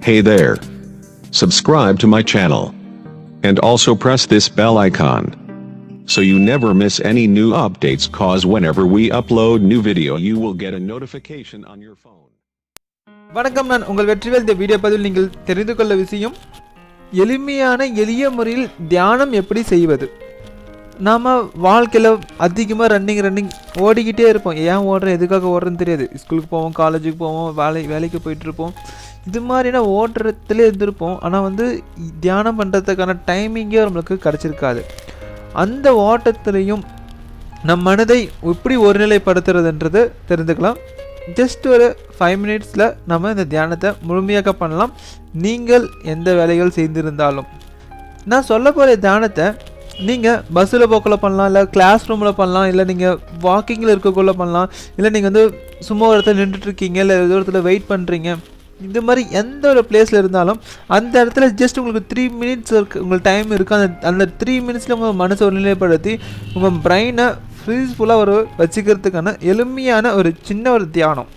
Hey there. Subscribe to my channel. And also press this bell icon. So you never miss any new updates, cause whenever we upload new video you will get a notification on your phone. வணக்கம், நான் உங்கள் வெற்றிவேல். இந்த video பதிவில் நீங்கள் தெரிந்து கொள்ள விஷயம் எளிய முறையில் தியானம் எப்படி செய்வது. நாம் வாழ்க்கையில் அதிகமாக ரன்னிங் ஓடிக்கிட்டே இருப்போம். ஏன் ஓடுறோம், எதுக்காக ஓடுறோன்னு தெரியாது. ஸ்கூலுக்கு போவோம், காலேஜுக்கு போவோம், வேலைக்கு போயிட்டுருப்போம். இது மாதிரினா ஓடுறதுலேயே இருந்திருப்போம். ஆனால் தியானம் பண்ணுறதுக்கான டைமிங்கே நம்மளுக்கு கிடச்சிருக்காது. அந்த ஓட்டத்துலேயும் நம் மனதை எப்படி ஒருநிலைப்படுத்துறதுன்றது தெரிஞ்சுக்கலாம். ஜஸ்ட் ஒரு 5 மினிட்ஸில் நம்ம இந்த தியானத்தை முழுமையாக பண்ணலாம். நீங்கள் எந்த வேலைகள் செய்திருந்தாலும் நான் சொல்ல போகிற தியானத்தை நீங்கள் பஸ்ஸில் போக்குள்ள பண்ணலாம், இல்லை கிளாஸ் ரூமில் பண்ணலாம், இல்லை நீங்கள் வாக்கிங்கில் இருக்கக்குள்ள பண்ணலாம், இல்லை நீங்கள் சும்மா ஒரு இடத்துல நின்றுட்டுருக்கீங்க, இல்லை ஏதோ இடத்துல வெயிட் பண்ணுறீங்க. இந்த மாதிரி எந்த ஒரு பிளேஸில் இருந்தாலும் அந்த இடத்துல ஜஸ்ட் உங்களுக்கு 3 மினிட்ஸ் உங்களுக்கு டைம் இருக்குது. அந்த 3 மினிட்ஸில் உங்கள் மனசை ஒரு நிலைப்படுத்தி உங்கள் பிரெயினை பீஸ்ஃபுல்லாக வச்சுக்கிறதுக்கான எளிமையான ஒரு சின்ன ஒரு தியானம்.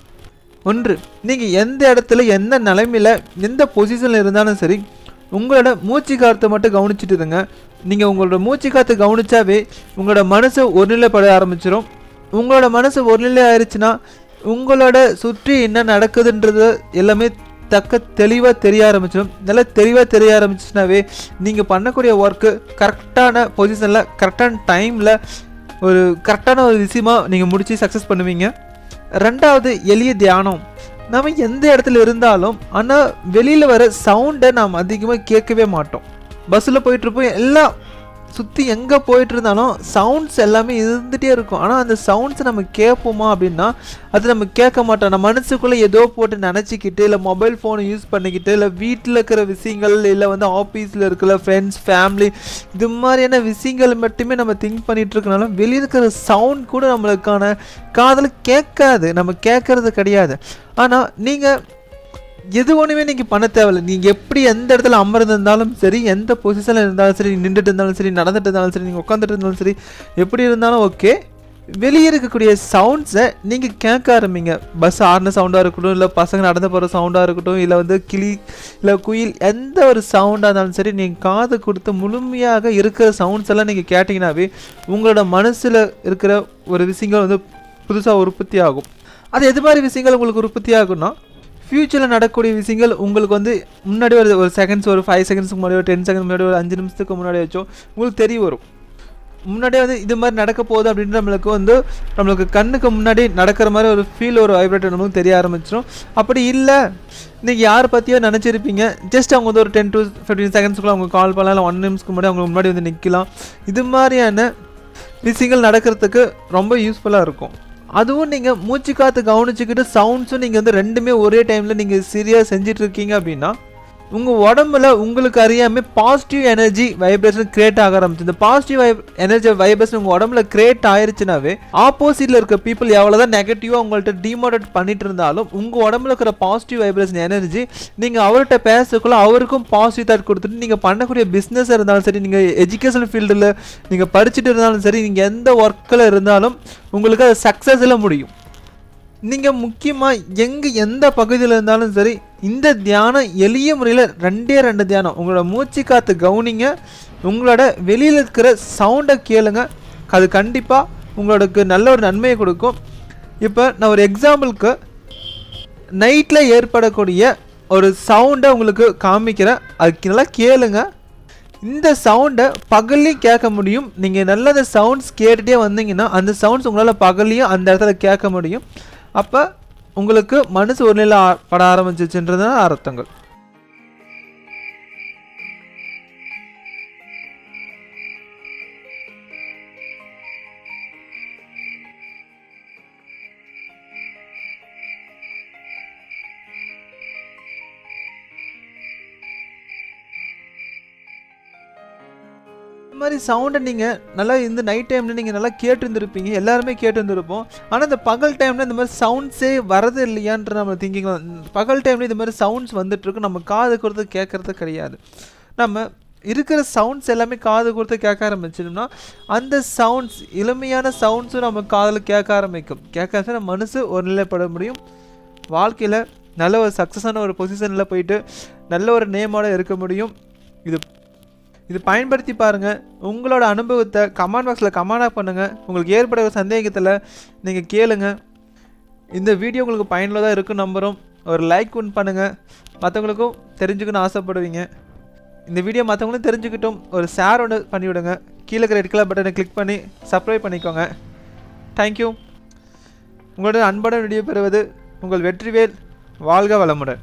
ஒன்று, நீங்கள் எந்த இடத்துல எந்த நிலைமையில் எந்த பொசிஷனில் இருந்தாலும் சரி, உங்களோட மூச்சு காற்றை மட்டும் கவனிச்சுட்டு இருங்க. நீங்கள் உங்களோட மூச்சு காற்று கவனிச்சாவே உங்களோட மனசு ஒருநிலைப்பட ஆரம்பிச்சிடும். உங்களோட மனசு ஒருநிலை ஆயிடுச்சுன்னா உங்களோட சுற்றி என்ன நடக்குதுன்றது எல்லாமே தெளிவாக தெரிய ஆரம்பிச்சிடும். நல்லா தெளிவாக தெரிய ஆரம்பிச்சுனாவே நீங்கள் பண்ணக்கூடிய ஒர்க்கு கரெக்டான பொசிஷனில் கரெக்டான டைமில் ஒரு கரெக்டான ஒரு விஷயமாக நீங்கள் முடித்து சக்ஸஸ் பண்ணுவீங்க. ரெண்டாவது, எளிய தியானம். நம்ம எந்த இடத்துல இருந்தாலும் ஆனால் வெளியில் வர சவுண்டை நாம் அதிகமாக கேட்கவே மாட்டோம். பஸ்ஸில் போயிட்டுருப்போம், எல்லாம் சுற்றி எங்கே போயிட்டு இருந்தாலும் சவுண்ட்ஸ் எல்லாமே இருந்துகிட்டே இருக்கும். ஆனால் அந்த சவுண்ட்ஸை நம்ம கேட்போமா அப்படின்னா அது நம்ம கேட்க மாட்டோம். நம்ம மனசுக்குள்ளே ஏதோ போட்டு நினச்சிக்கிட்டு, இல்லை மொபைல் ஃபோனை யூஸ் பண்ணிக்கிட்டு, இல்லை வீட்டில் இருக்கிற விஷயங்கள், இல்லை ஆஃபீஸில் இருக்கிற ஃப்ரெண்ட்ஸ், ஃபேமிலி, இது மாதிரியான விஷயங்கள் மட்டுமே நம்ம திங்க் பண்ணிகிட்டு இருக்கனால வெளியே இருக்கிற சவுண்ட் கூட நம்மளுக்கான காதில் கேட்காது, நம்ம கேட்கறது கிடையாது. ஆனால் நீங்கள் எது ஒன்றுமே நீங்கள் பண்ண தேவையில்லை. நீங்கள் எப்படி எந்த இடத்துல அமர்ந்திருந்தாலும் சரி, எந்த பொசிஷனில் இருந்தாலும் சரி, நின்றுட்டு இருந்தாலும் சரி, நடந்துட்டு இருந்தாலும் சரி, நீங்கள் உட்காந்துட்டு இருந்தாலும் சரி, எப்படி இருந்தாலும் ஓகே, வெளியே இருக்கக்கூடிய சவுண்ட்ஸை நீங்கள் கேட்க ஆரம்பிங்க. பஸ் ஆடின சவுண்டாக இருக்கட்டும், இல்லை பசங்க நடந்து போகிற சவுண்டாக இருக்கட்டும், இல்லை கிளி, இல்லை குயில், எந்த ஒரு சவுண்டாக இருந்தாலும் சரி, நீங்கள் காது கொடுத்து முழுமையாக இருக்கிற சவுண்ட்ஸ் எல்லாம் நீங்கள் கேட்டிங்கனாவே உங்களோட மனசில் இருக்கிற ஒரு விஷயங்கள் புதுசாக உற்பத்தி ஆகும். அது எது மாதிரி விஷயங்கள் உங்களுக்கு உற்பத்தி ஆகும்னா, ஃப்யூச்சரில் நடக்கக்கூடிய விஷயங்கள் உங்களுக்கு முன்னாடி ஒரு செகண்ட்ஸ், ஒரு 5 செகண்ட்ஸுக்கு முன்னாடி, ஒரு 10 செகண்ட்ஸ் முன்னாடி, ஒரு 5 நிமிஷத்துக்கு முன்னாடி வச்சோம் உங்களுக்கு தெரிய வரும். முன்னாடியே இது மாதிரி நடக்க போகுது அப்படின்ற நம்மளுக்கு கண்ணுக்கு முன்னாடி நடக்கிற மாதிரி ஒரு ஃபீல், ஒரு வைப்ரேட்டர் நம்மளுக்கு தெரிய ஆரம்பிச்சிடும். அப்படி இல்லை, நீங்கள் யாரை பற்றியோ நினச்சிருப்பீங்க, ஜஸ்ட் அவங்க ஒரு 10 to 15 செகண்ட்ஸ்க்குள்ளே அவங்க கால் பண்ணலாம், இல்லை 1 நிமிஷத்துக்கு முன்னாடி அவங்க முன்னாடி நிற்கலாம். இது மாதிரியான விஷயங்கள் நடக்கிறதுக்கு ரொம்ப யூஸ்ஃபுல்லாக இருக்கும். அதுவும் நீங்கள் மூச்சு காற்று கவனிச்சுக்கிட்டு சவுண்ட்ஸும் நீங்கள் ரெண்டுமே ஒரே டைமில் நீங்கள் சரியாக செஞ்சிட்ருக்கீங்க அப்படின்னா உங்கள் உடம்புல உங்களுக்கு அறியாமல் பாசிட்டிவ் எனர்ஜி வைப்ரேஷன் கிரியேட் ஆக ஆரம்பிச்சு. இந்த பாசிட்டிவ் எனர்ஜி வைப்ரேஷன் உங்கள் உடம்புல கிரியேட் ஆயிடுச்சுனாவே ஆப்போசிட்டில் இருக்க பீப்புள் எவ்வளோதான் நெகட்டிவாக உங்கள்கிட்ட டிமோட்டிவேட் பண்ணிட்டு இருந்தாலும் உங்கள் உடம்புல இருக்கிற பாசிட்டிவ் வைப்ரேஷன் எனர்ஜி நீங்கள் அவர்கிட்ட பேசக்குள்ள அவருக்கும் பாசிட்டிவ் தாட் கொடுத்துட்டு நீங்கள் பண்ணக்கூடிய பிஸ்னஸ் இருந்தாலும் சரி, நீங்கள் எஜுகேஷன் ஃபீல்டில் நீங்கள் படிச்சுட்டு இருந்தாலும் சரி, நீங்கள் எந்த ஒர்க்கில் இருந்தாலும் உங்களுக்கு அது சக்ஸஸில் முடியும். நீங்கள் முக்கியமாக எந்த பகுதியில் இருந்தாலும் சரி, இந்த தியானம் எளிய முறையில் 2 தியானம். உங்களோட மூச்சு காற்று கவனிங்க, உங்களோட வெளியில் இருக்கிற சவுண்டை கேளுங்க. அது கண்டிப்பாக உங்களுக்கு நல்ல ஒரு நன்மையை கொடுக்கும். இப்போ நான் ஒரு எக்ஸாம்பிளுக்கு நைட்டில் ஏற்படக்கூடிய ஒரு சவுண்டை உங்களுக்கு காமிக்கிறேன், அதுக்கு நல்லா கேளுங்க. இந்த சவுண்டை பகல்லையும் கேட்க முடியும். நீங்கள் நல்ல அந்த சவுண்ட்ஸ் கேட்டுகிட்டே வந்தீங்கன்னா அந்த சவுண்ட்ஸ் உங்களால் பகல்லையும் அந்த இடத்துல கேட்க முடியும். அப்போ உங்களுக்கு மனசு ஒரு நிலை பட ஆரம்பிச்சிச்சுன்றதுனா அர்த்தங்கள். இந்த மாதிரி சவுண்டை நீங்கள் நல்லா இந்த நைட் டைமில் நீங்கள் நல்லா கேட்டுருந்துருப்பீங்க, எல்லாருமே கேட்டுருந்துருப்போம். ஆனால் இந்த பகல் டைமில் இந்த மாதிரி சவுண்ட்ஸே வரது இல்லையான்ற நம்ம திங்கிங். பகல் டைமில் இந்த மாதிரி சவுண்ட்ஸ் வந்துட்டுருக்கு, நம்ம காது கொடுத்து கேட்குறது கிடையாது. நம்ம இருக்கிற சவுண்ட்ஸ் எல்லாமே காது கொடுத்து கேட்க ஆரம்பிச்சிட்டோம்னா அந்த சவுண்ட்ஸ் இளமையான சவுண்ட்ஸும் நம்ம காதில் கேட்க ஆரம்பிக்கும். கேட்க நம்ம மனசு ஒரு நிலைப்பட முடியும். வாழ்க்கையில் நல்ல ஒரு சக்ஸஸான ஒரு பொசிஷனில் போயிட்டு நல்ல ஒரு நேமோட இருக்க முடியும். இது பயன்படுத்தி பாருங்கள். உங்களோட அனுபவத்தை கமெண்ட் பாக்ஸில் கமெண்டாக பண்ணுங்கள். உங்களுக்கு ஏற்படுற சந்தேகத்தில் நீங்கள் கேளுங்க. இந்த வீடியோ உங்களுக்கு பயனுள்ளதாக இருக்குன்னு நம்புகிறோம். ஒரு லைக் ஒன்று பண்ணுங்கள். மற்றவங்களுக்கும் தெரிஞ்சுக்கணும்னு ஆசைப்படுவீங்க. இந்த வீடியோ மற்றவங்களும் தெரிஞ்சுக்கிட்டும் ஒரு ஷேர் ஒன்று பண்ணிவிடுங்க. கீழே இருக்கிற ரெட் கலர் பட்டனை கிளிக் பண்ணி சப்ஸ்கிரைப் பண்ணிக்கோங்க. தேங்க்யூ. உங்களோட அன்புடன் வீடியோ பெறுவது உங்கள் வெற்றிவேல். வாழ்க வளமுடன்.